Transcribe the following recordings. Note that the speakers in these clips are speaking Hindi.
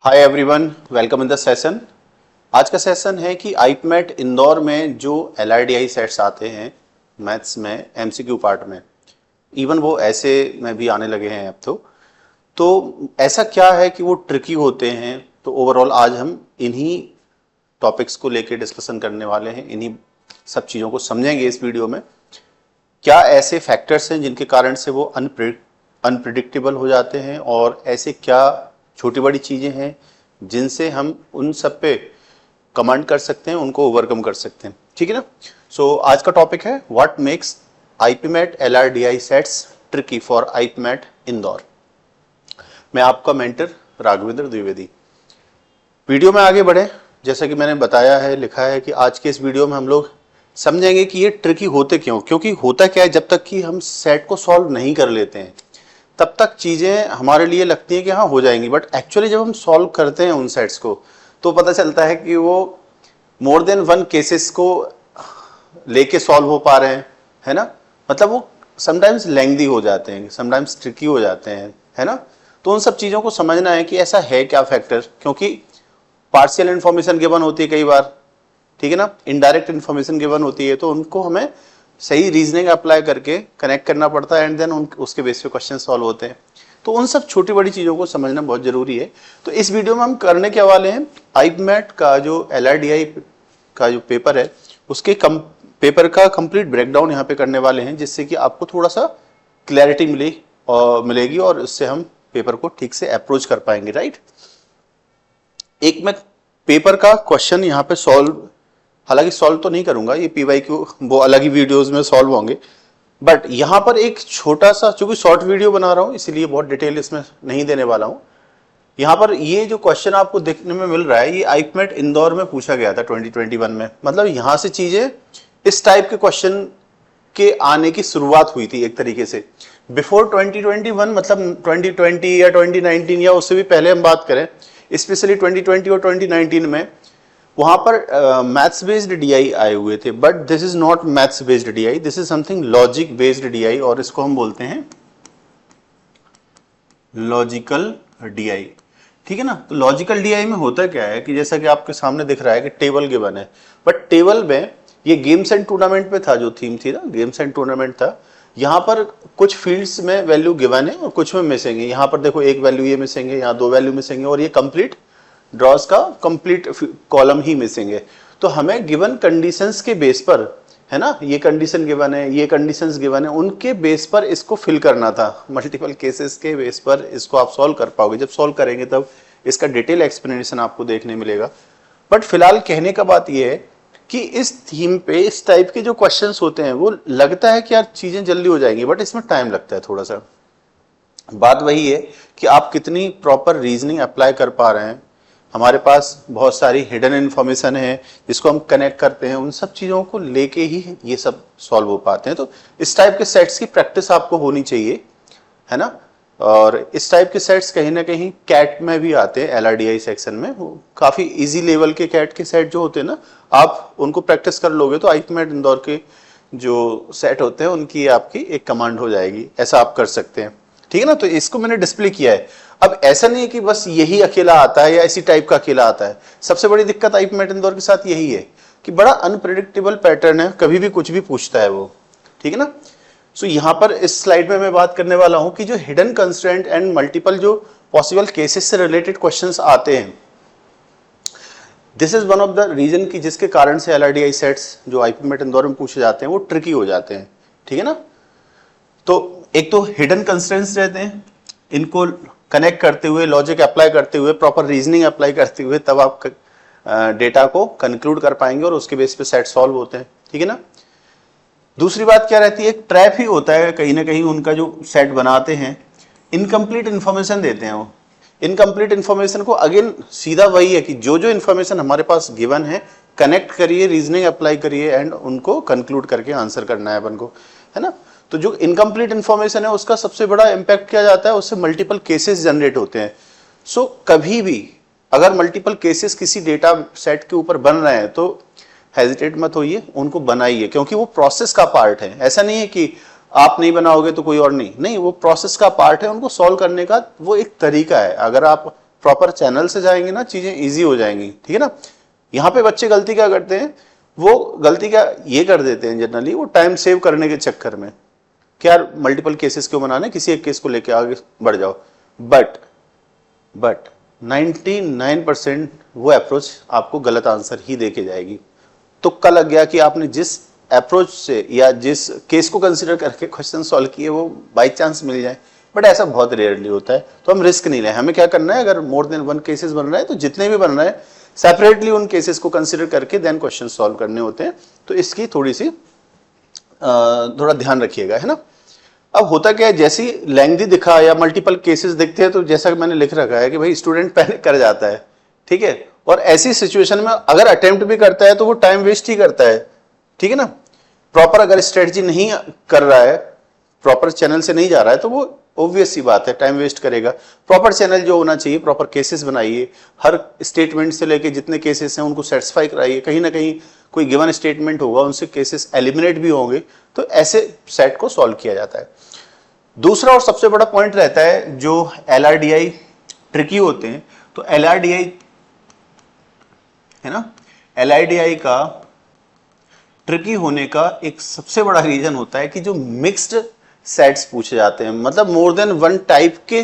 Hi everyone, welcome in the session. आज का सेशन है कि आईपीमेट इंदौर में जो एलआरडीआई सेट्स आते हैं मैथ्स में एमसीक्यू पार्ट में, इवन वो ऐसे में भी आने लगे हैं अब तो ऐसा क्या है कि वो ट्रिकी होते हैं। तो ओवरऑल आज हम इन्हीं टॉपिक्स को लेके डिस्कशन करने वाले हैं, इन्हीं सब चीज़ों को समझेंगे इस वीडियो में। क्या ऐसे फैक्टर्स हैं जिनके कारण से वो अनप्रिडिक्टेबल हो जाते हैं, और ऐसे क्या छोटी बड़ी चीज़ें हैं जिनसे हम उन सब पे कमांड कर सकते हैं, उनको ओवरकम कर सकते हैं। ठीक है ना। सो आज का टॉपिक है what makes IPMAT LRDI sets tricky for IPMAT Indore. मैं आपका मेंटर राघवेंद्र द्विवेदी। वीडियो में आगे बढ़े, जैसा कि मैंने बताया है, लिखा है कि आज के इस वीडियो में हम लोग समझेंगे कि ये ट्रिकी होते क्यों। क्योंकि होता क्या है, जब तक कि हम सेट को सॉल्व नहीं कर लेते हैं तब तक चीज़ें हमारे लिए लगती हैं कि हाँ हो जाएंगी, बट एक्चुअली जब हम सॉल्व करते हैं उन सेट्स को तो पता चलता है कि वो मोर देन वन केसेस को लेके सॉल्व हो पा रहे हैं, है ना। मतलब वो समटाइम्स लेंथी हो जाते हैं, समटाइम्स ट्रिकी हो जाते हैं, है ना। तो उन सब चीज़ों को समझना है कि ऐसा है क्या फैक्टर, क्योंकि पार्शियल इन्फॉर्मेशन गिवन होती है कई बार, ठीक है ना, इनडायरेक्ट इन्फॉर्मेशन गिवन होती है, तो उनको हमें सही रीजनिंग अप्लाई करके कनेक्ट करना पड़ता है एंड देन उसके बेस पे क्वेश्चन सॉल्व होते हैं। तो उन सब छोटी बड़ी चीज़ों को समझना बहुत जरूरी है। तो इस वीडियो में हम करने के वाले हैं आईपीमेट का जो एलआरडीआई का जो पेपर है उसके पेपर का कंप्लीट ब्रेकडाउन यहाँ पे करने वाले हैं, जिससे कि आपको थोड़ा सा क्लैरिटी मिलेगी और उससे हम पेपर को ठीक से अप्रोच कर पाएंगे। राइट। एक मैं पेपर का क्वेश्चन यहाँ पे सॉल्व, हालांकि सॉल्व तो नहीं करूंगा, ये पीवाईक्यू वो अलग ही वीडियोस में सॉल्व होंगे, बट यहाँ पर एक छोटा सा, चूंकि शॉर्ट वीडियो बना रहा हूँ इसीलिए बहुत डिटेल इसमें नहीं देने वाला हूँ। यहाँ पर ये जो क्वेश्चन आपको देखने में मिल रहा है ये आईपीमेट इंदौर में पूछा गया था 2021 में। मतलब यहाँ से चीजें इस टाइप के क्वेश्चन के आने की शुरुआत हुई थी एक तरीके से। बिफोर 2021 मतलब 2020 या 2019 या उससे भी पहले हम बात करें, स्पेशली 2020 और 2019 में वहां पर मैथ्स बेस्ड डीआई आए हुए थे, but this is not maths based DI, this is something logic based DI, और इसको हम बोलते हैं लॉजिकल डीआई। ठीक है ना। तो लॉजिकल डीआई में होता क्या है कि जैसा कि आपके सामने दिख रहा है कि टेबल गिवन है, बट टेबल में ये गेम्स एंड टूर्नामेंट पे था, जो थीम थी ना गेम्स एंड टूर्नामेंट था। यहाँ पर कुछ फील्ड्स में वैल्यू गिवन है और कुछ में मिसिंग है। यहाँ पर देखो एक वैल्यू ये मिसिंग है, यहाँ दो वैल्यू मिसिंग है, और ये कंप्लीट ड्रॉज का कंप्लीट कॉलम ही मिसिंग है। तो हमें गिवन कंडीशंस के बेस पर, है ना, ये कंडीशन गिवन है, ये कंडीशंस गिवन है, उनके बेस पर इसको फिल करना था। मल्टीपल केसेस के बेस पर इसको आप सॉल्व कर पाओगे। जब सॉल्व करेंगे तब इसका डिटेल एक्सप्लेनेशन आपको देखने मिलेगा। बट फिलहाल कहने का बात यह है कि इस थीम पे इस टाइप के जो क्वेश्चंस होते हैं वो लगता है कि यार चीजें जल्दी हो जाएंगी, बट इसमें टाइम लगता है थोड़ा सा। बात वही है कि आप कितनी प्रॉपर रीजनिंग अप्लाई कर पा रहे हैं। हमारे पास बहुत सारी हिडन इन्फॉर्मेशन है जिसको हम कनेक्ट करते हैं, उन सब चीज़ों को लेके ही ये सब सॉल्व हो पाते हैं। तो इस टाइप के सेट्स की प्रैक्टिस आपको होनी चाहिए, है ना। और इस टाइप के सेट्स कहीं ना कहीं कैट में भी आते हैं, एलआरडीआई सेक्शन में। वो काफ़ी इजी लेवल के कैट के सेट जो होते हैं ना, आप उनको प्रैक्टिस कर लोगे तो आईपीमेट इंदौर के जो सेट होते हैं उनकी आपकी एक कमांड हो जाएगी। ऐसा आप कर सकते हैं, ठीक है ना। तो इसको मैंने डिस्प्ले किया है। अब ऐसा नहीं है कि बस यही अकेला आता है या इसी टाइप का अकेला आता है। सबसे बड़ी दिक्कत आईपीमेट इंदौर के साथ यही है कि बड़ा अनप्रेडिक्टेबल पैटर्न है, कभी भी कुछ भी पूछता है वो, ठीक है ना। सो यहाँ पर इस स्लाइड में मैं बात करने वाला हूं कि जो हिडन कंस्ट्रेंट एंड मल्टीपल जो पॉसिबल केसेस से रिलेटेड क्वेश्चंस आते हैं, this is one of the reason की जिसके कारण से एलआरडीआई सेट्स जो आईपीमेट इंदौर में पूछे जाते हैं वो ट्रिकी हो जाते हैं, ठीक है ना। तो एक तो हिडन कंस्ट्रेंट्स रहते हैं, इनको कनेक्ट करते हुए, लॉजिक अप्लाई करते हुए, प्रॉपर रीजनिंग अप्लाई करते हुए तब आप डेटा को कंक्लूड कर पाएंगे और उसके बेस पे सेट सॉल्व होते हैं, ठीक है ना। दूसरी बात क्या रहती है, एक ट्रैप ही होता है कहीं ना कहीं उनका जो सेट बनाते हैं, इनकम्प्लीट इन्फॉर्मेशन देते हैं वो। इनकम्प्लीट इन्फॉर्मेशन को अगेन सीधा वही है कि जो जो इन्फॉर्मेशन हमारे पास गिवन है कनेक्ट करिए, रीजनिंग अप्लाई करिए एंड उनको कंक्लूड करके आंसर करना है अपन को, है ना। तो जो इनकम्प्लीट इन्फॉर्मेशन है उसका सबसे बड़ा इंपैक्ट क्या जाता है, उससे मल्टीपल केसेस जनरेट होते हैं। सो कभी भी अगर मल्टीपल केसेस किसी डेटा सेट के ऊपर बन रहे हैं तो हेजिटेट मत होइए, उनको बनाइए, क्योंकि वो प्रोसेस का पार्ट है। ऐसा नहीं है कि आप नहीं बनाओगे तो कोई और नहीं, वो प्रोसेस का पार्ट है। उनको सॉल्व करने का वो एक तरीका है। अगर आप प्रॉपर चैनल से जाएंगे ना, चीजें इजी हो जाएंगी, ठीक है ना। यहाँ पे बच्चे गलती क्या करते हैं, वो गलती क्या ये कर देते हैं जनरली, वो टाइम सेव करने के चक्कर में कि यार मल्टीपल केसेस क्यों बनाने, किसी एक केस को लेके आगे बढ़ जाओ। बट 99% वो अप्रोच आपको गलत आंसर ही देके जाएगी। तुक्का लग गया कि आपने जिस अप्रोच से या जिस केस को कंसीडर करके क्वेश्चन सॉल्व किए वो बाई चांस मिल जाए, बट ऐसा बहुत रेयरली होता है। तो हम रिस्क नहीं लें। हमें क्या करना है, अगर मोर देन वन केसेस बन रहा है तो जितने भी बन रहे हैं सेपरेटली उन केसेस को कंसीडर करके देन क्वेश्चन सॉल्व करने होते हैं। तो इसकी थोड़ा ध्यान रखिएगा, है ना। अब होता क्या है, जैसी लेंथी दिखा या मल्टीपल केसेस दिखते हैं तो जैसा मैंने लिख रखा है कि भाई स्टूडेंट पैनिक कर जाता है, ठीक है। और ऐसी सिचुएशन में अगर अटेम्प्ट भी करता है तो वो टाइम वेस्ट ही करता है, ठीक है ना। प्रॉपर अगर स्ट्रेटजी नहीं कर रहा है, प्रॉपर चैनल से नहीं जा रहा है, तो वो ऑब्वियस सी बात है टाइम वेस्ट करेगा। प्रॉपर चैनल जो होना चाहिए, प्रॉपर केसेस बनाइए, हर स्टेटमेंट से लेके जितने केसेस हैं उनको सेटिस्फाई कराइए। कहीं ना कहीं कोई गिवन स्टेटमेंट होगा, उनसे केसेस एलिमिनेट भी होंगे, तो ऐसे सेट को सॉल्व किया जाता है। दूसरा और सबसे बड़ा पॉइंट रहता है जो LRDI ट्रिकी होते हैं। तो LRDI है ना, LRDI का ट्रिकी होने का एक सबसे बड़ा रीजन होता है कि जो मिक्स्ड सेट्स पूछे जाते हैं, मतलब मोर देन वन टाइप के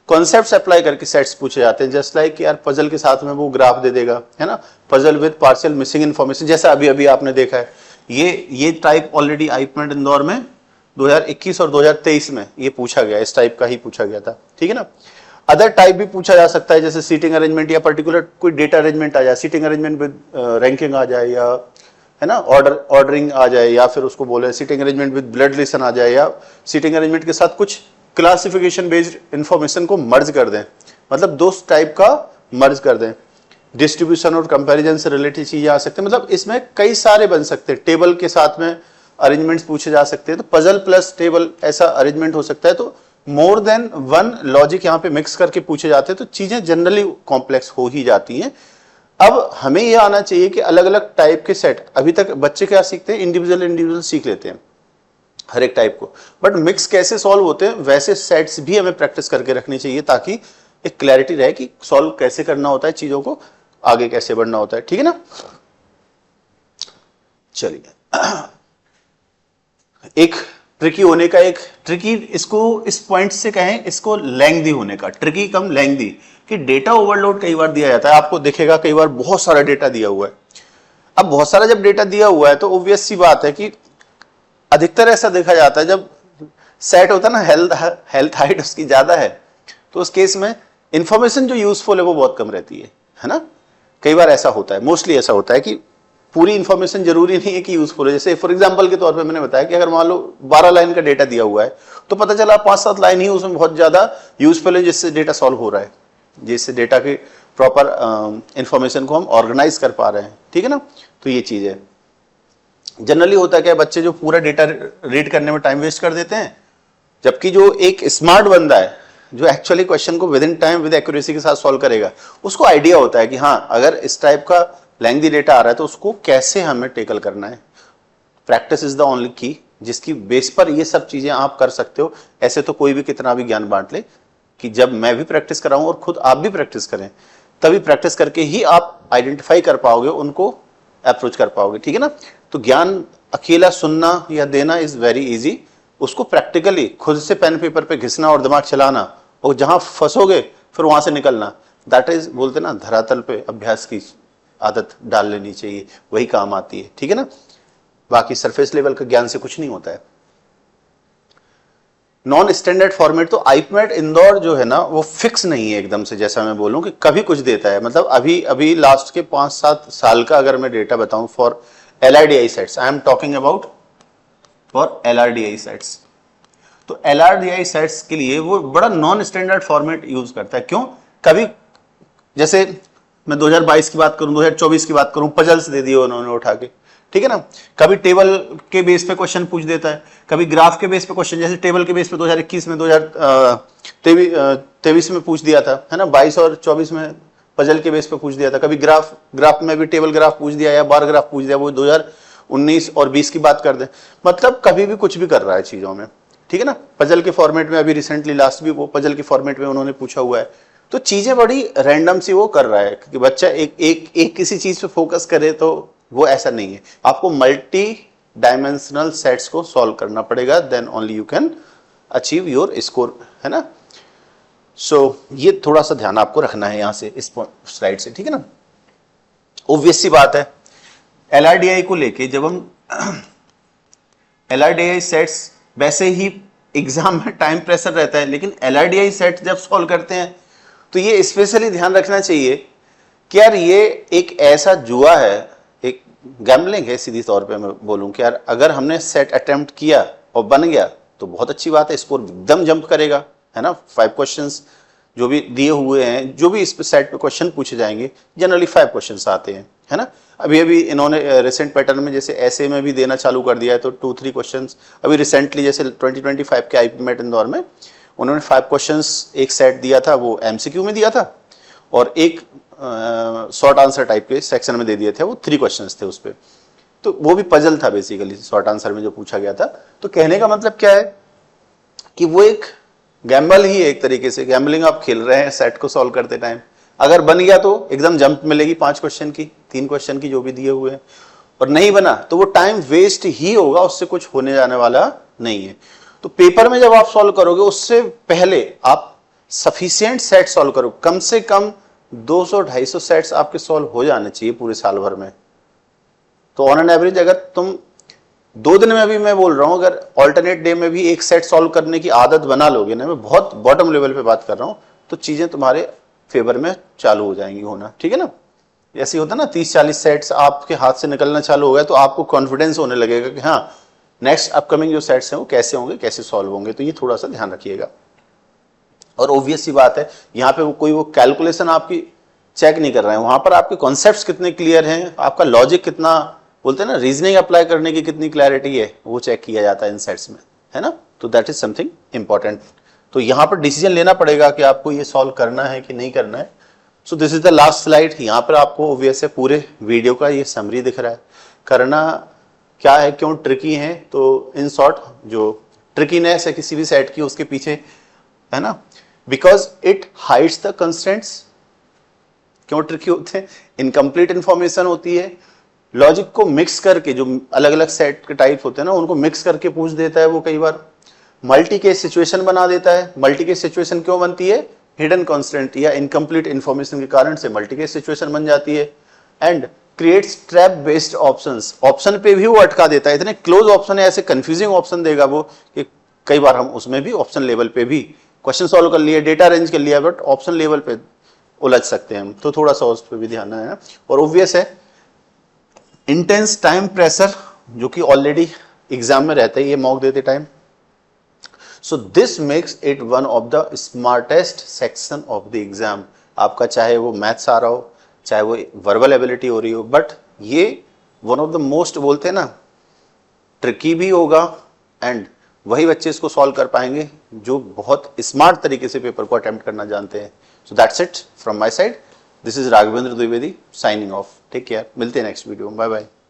कॉन्सेप्ट्स अप्लाई करके सेट्स पूछे जाते हैं। जस्ट लाइक यार पजल के साथ में वो ग्राफ दे देगा, है ना, puzzle with partial missing information, जैसा अभी अभी आपने देखा है। ये टाइप ऑलरेडी आईपमेट इंदौर में 2021 और 2023 में ये पूछा गया, इस टाइप का ही पूछा गया था, ठीक है ना। अदर टाइप भी पूछा जा सकता है, जैसे सीटिंग अरेंजमेंट या पर्टिकुलर कोई डेटा अरेंजमेंट आ जाए, सीटिंग अरेंजमेंट विद रैंकिंग आ जाए, या है ना ऑर्डरिंग आ जाए, या फिर उसको बोले seating arrangement with blood relation आ जाए, या सीटिंग अरेंजमेंट के साथ कुछ क्लासिफिकेशन बेस्ड इंफॉर्मेशन को मर्ज कर दें, मतलब दो टाइप का मर्ज कर दें। डिस्ट्रीब्यूशन और कंपैरिजन से रिलेटेड चीजें आ सकते हैं, मतलब इसमें कई सारे बन सकते हैं। टेबल के साथ में अरेंजमेंट्स पूछे जा सकते हैं, तो पजल प्लस टेबल ऐसा अरेंजमेंट हो सकता है। तो मोर देन वन लॉजिक यहाँ पे मिक्स करके पूछे जाते हैं, तो चीजें जनरली कॉम्प्लेक्स हो ही जाती हैं। अब हमें यह आना चाहिए कि अलग अलग टाइप के सेट, अभी तक बच्चे क्या सीखते हैं, इंडिविजुअल सीख लेते हैं हर एक टाइप को, बट मिक्स कैसे सॉल्व होते हैं वैसे सेट्स भी हमें प्रैक्टिस करके रखनी चाहिए, ताकि एक क्लैरिटी रहे कि सॉल्व कैसे करना होता है, चीजों को आगे कैसे बढ़ना होता है, ठीक है ना। चलिए, एक ट्रिकी होने का, एक ट्रिकी इसको इस पॉइंट से कहें, इसको लेंथी होने का, ट्रिकी कम लेंथी, कि डेटा ओवरलोड कई बार दिया जाता है। आपको दिखेगा कई बार बहुत सारा डेटा दिया हुआ है। अब बहुत सारा जब डेटा दिया हुआ है तो ऑब्वियस सी बात है कि अधिकतर ऐसा देखा जाता है जब सेट होता है ना, हेल्थ हाइट उसकी ज्यादा है, तो उस केस में इंफॉर्मेशन जो यूजफुल है वो बहुत कम रहती है ना। कई बार ऐसा होता है, मोस्टली ऐसा होता है कि पूरी इंफॉर्मेशन जरूरी नहीं है कि यूजफुल है। जैसे फॉर एग्जांपल के तौर पे मैंने बताया कि अगर मान लो 12 लाइन का डेटा दिया हुआ है, तो पता चला 5-7 लाइन ही उसमें बहुत ज्यादा यूजफुल है, जिससे डेटा सॉल्व हो रहा है, जिससे डेटा की प्रॉपर इंफॉर्मेशन को हम ऑर्गेनाइज कर पा रहे हैं, ठीक है ना। तो ये चीज है। जनरली होता है क्या, बच्चे जो पूरा डेटा रीड करने में टाइम वेस्ट कर देते हैं, जबकि जो एक स्मार्ट बंदा है जो एक्चुअली क्वेश्चन को with in time with accuracy के साथ सॉल्व करेगा, उसको आइडिया होता है कि हाँ अगर इस टाइप का लेंथी डेटा आ रहा है तो उसको कैसे हमें टेकल करना है। प्रैक्टिस इज द ओनली की, जिसकी बेस पर ये सब चीजें आप कर सकते हो। ऐसे तो कोई भी कितना भी ज्ञान बांट ले, कि जब मैं भी प्रैक्टिस कराऊं और खुद आप भी प्रैक्टिस करें, तभी प्रैक्टिस करके ही आप आइडेंटिफाई कर पाओगे, उनको अप्रोच कर पाओगे, ठीक है ना। तो ज्ञान अकेला सुनना या देना इज वेरी इजी, उसको प्रैक्टिकली खुद से पेन पेपर पे घिसना और दिमाग चलाना, और जहां फंसोगे फिर वहां से निकलना, दैट इज बोलते ना धरातल पे अभ्यास की आदत डाल लेनी चाहिए, वही काम आती है, ठीक है ना। बाकी सरफेस लेवल का ज्ञान से कुछ नहीं होता है। नॉन स्टैंडर्ड फॉर्मेट, तो आईपमेट इंदौर जो है ना वो फिक्स नहीं है एकदम से, जैसा मैं बोलूं कि कभी कुछ देता है। मतलब अभी लास्ट के 5-7 साल का अगर मैं डेटा बताऊं for LRDI sets, I am talking about for LRDI sets, तो LRDI सेट्स के लिए वो बड़ा नॉन स्टैंडर्ड फॉर्मेट यूज करता है। क्यों? कभी जैसे मैं 2022 की बात करूं, 2024 की बात करूं, पजल्स दे दिए उन्होंने उठा के, ठीक है ना। कभी टेबल के बेस पे क्वेश्चन पूछ देता है, कभी ग्राफ के बेस पे क्वेश्चन, जैसे टेबल के बेस पे 2021 में 2023 में पूछ दिया था, है ना, 22 और 24 में पजल के बेस पे पूछ दिया था। कभी ग्राफ में भी टेबल ग्राफ पूछ दिया या बार ग्राफ पूछ दिया, वो 2019 और 20 की बात कर दे। मतलब कभी भी कुछ भी कर रहा है चीजों में, ठीक है ना। पजल के फॉर्मेट में अभी रिसेंटली लास्ट भी वो पजल के फॉर्मेट में उन्होंने पूछा हुआ है, तो चीजें बड़ी रैंडम सी वो कर रहा है कि बच्चा एक किसी चीज पे फोकस करे, तो वो ऐसा नहीं है। आपको मल्टी डायमेंशनल सेट्स को सॉल्व करना पड़ेगा, then only you can achieve your score, है ना। सो ये थोड़ा सा ध्यान आपको रखना है यहां से, इस स्लाइड से, ठीक है ना। ऑब्वियस सी बात है, LRDI को लेके जब हम LRDI सेट्स, वैसे ही एग्जाम में टाइम प्रेशर रहता है, लेकिन LRDI सेट जब सॉल्व करते हैं तो ये स्पेशली ध्यान रखना चाहिए कि यार ये एक ऐसा जुआ है, एक गैम्बलिंग है सीधी तौर पे मैं बोलूं कि यार अगर हमने सेट अटेम्प्ट किया और बन गया तो बहुत अच्छी बात है, स्कोर एकदम जंप करेगा, है ना। 5 क्वेश्चंस जो भी दिए हुए हैं, जो भी इस सेट पे क्वेश्चन पूछे जाएंगे, जनरली 5 क्वेश्चंस आते हैं, है ना। अभी इन्होंने रिसेंट पैटर्न में जैसे ऐसे में भी देना चालू कर दिया है, तो 2-3 क्वेश्चंस अभी रिसेंटली जैसे 2025 के IIP MET इंदौर में उन्होंने 5 क्वेश्चंस एक सेट दिया था, वो MCQ में दिया था, और एक शॉर्ट आंसर टाइप के सेक्शन में दे दिए थे, वो 3 क्वेश्चंस थे उस पे। तो वो भी पजल था बेसिकली, शॉर्ट आंसर में जो पूछा गया था। तो कहने का मतलब क्या है कि वो एक गैम्बल ही है, एक तरीके से गैम्बलिंग आप खेल रहे हैं सेट को सॉल्व करते टाइम। अगर बन गया तो एकदम जंप मिलेगी 5 क्वेश्चन की, 3 क्वेश्चन की जो भी दिए हुए हैं, और नहीं बना तो वो टाइम वेस्ट ही होगा, उससे कुछ होने जाने वाला नहीं है। तो पेपर में जब आप सॉल्व करोगे उससे पहले आप सफिशिएंट सेट सॉल्व करो, कम से कम 200-250 सेट्स आपके सॉल्व हो जाने चाहिए पूरे साल भर में। तो ऑन एन एवरेज अगर तुम 2 दिन में भी, मैं बोल रहा हूं, अगर ऑल्टरनेट डे में भी एक सेट सॉल्व करने की आदत बना लोगे ना, मैं बहुत बॉटम लेवल पे बात कर रहा हूं, तो चीजें तुम्हारे फेवर में चालू हो जाएंगी होना, ठीक है ना। ऐसे होता ना 30-40 सेट्स आपके हाथ से निकलना चालू हो गया तो आपको कॉन्फिडेंस होने लगेगा कि हाँ नेक्स्ट अपकमिंग जो सेट्स हैं वो कैसे होंगे, कैसे सॉल्व होंगे। तो ये थोड़ा सा ध्यान रखिएगा। और ऑब्वियस सी बात है, यहाँ पे कोई वो कैलकुलेशन आपकी चेक नहीं कर रहे हैं, वहां पर आपके कॉन्सेप्ट्स कितने क्लियर हैं, आपका लॉजिक कितना, बोलते हैं ना, रीजनिंग अप्लाई करने की कितनी क्लैरिटी है, वो चेक किया जाता है इन सेट्स में, है ना। तो दैट इज समथिंग इंपॉर्टेंट। तो यहाँ पर डिसीजन लेना पड़ेगा कि आपको ये सॉल्व करना है कि नहीं करना है। So this is the last slide. यहाँ पर आपको ऑब्वियस है पूरे वीडियो का ये समरी दिख रहा है। करना क्या है, क्यों ट्रिकी है, तो इन शॉर्ट जो ट्रिकीनेस है किसी भी सेट की, उसके पीछे, है ना, because it hides the constraints. क्यों ट्रिकी होते हैं, इनकम्प्लीट इंफॉर्मेशन होती है, लॉजिक को मिक्स करके, जो अलग अलग सेट के टाइप होते हैं ना, उनको मिक्स करके पूछ देता है वो कई बार, मल्टी केस सिचुएशन बना देता है। मल्टी केस सिचुएशन क्यों बनती है, हिडन कॉन्स्टेंट या इनकम्प्लीट इंफॉर्मेशन के कारण से मल्टी केस सिचुएशन बन जाती है। And creates trap based options, option पे भी वो अटका देता है, इतने क्लोज ऑप्शन है, ऐसे कंफ्यूजिंग ऑप्शन देगा वो कि कई बार हम उसमें भी ऑप्शन लेवल पे भी क्वेश्चन सॉल्व कर लिए, डेटा अरेंज कर लिया, बट ऑप्शन लेवल पे उलझ सकते हैं हम। तो थोड़ा सा उस पर भी ध्यान है। और ऑब्वियस है इंटेंस टाइम प्रेशर, जो कि ऑलरेडी एग्जाम में रहता है ये मॉक देते time. So this makes it one of the smartest section of the exam. आपका चाहे वो मैथ्स आ रहा हो, चाहे वो वर्बल एबिलिटी हो रही हो, बट ये वन ऑफ द मोस्ट, बोलते हैं ना, ट्रिकी भी होगा, एंड वही बच्चे इसको सॉल्व कर पाएंगे जो बहुत स्मार्ट तरीके से पेपर को अटेम्प्ट करना जानते हैं। So that's it from my side. This is Raghavendra Dwivedi signing off. Take care, मिलते हैं नेक्स्ट वीडियो में। Bye bye.